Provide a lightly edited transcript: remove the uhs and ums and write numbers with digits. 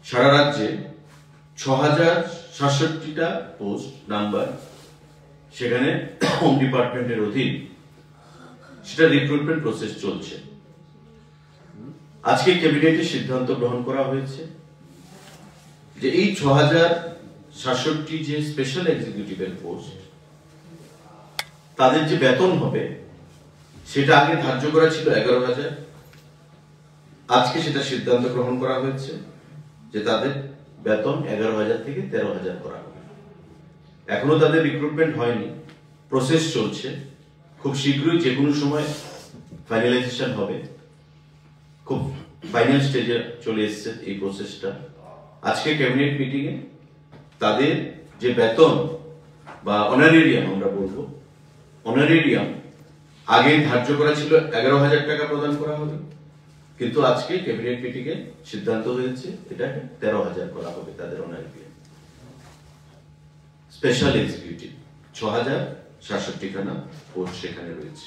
সারা রাজ্যে 6067টা post number সেখানে home ডিপার্টমেন্টের অধীন সেটা রিক্রুটমেন্ট প্রসেস চলছে। আজকে ক্যাবিনেটে সিদ্ধান্ত গ্রহণ করা হয়েছে যে এই 6067 যে স্পেশাল এক্সিকিউটিভের পোস্ট তাদের যে বেতন হবে সেটা আগে ধার্য করা ছিল 11,000, আজকে সেটা সিদ্ধান্ত গ্রহণ করা হয়েছে যে তাদের বেতন 11,000 থেকে 13,000 করা হবে। এখনো তাদের রিক্রুটমেন্ট হয়নি, প্রসেস চলছে, খুব শীঘ্রই যে কোনো সময় ফাইনালাইজেশন হবে। খুব ফাইনাল স্টেজে চলে এসেছে এই প্রসেসটা। আজকে ক্যাবিনেট মিটিং এ তাদের যে বেতন বা অনারেরিয়াম আমরা বলবো, অনারেরিয়াম আগে ধার্য করা ছিল 11,000 টাকা প্রদান করা হবে, কিন্তু আজকে ক্যাবিনেট মিটিং এ সিদ্ধান্ত হয়েছে এটাকে 13,000 করা হবে তাদের অনারেরিয়াম। স্পেশাল এক্সিকিউটিভ 6067 খানা পোস্ট সেখানে রয়েছে।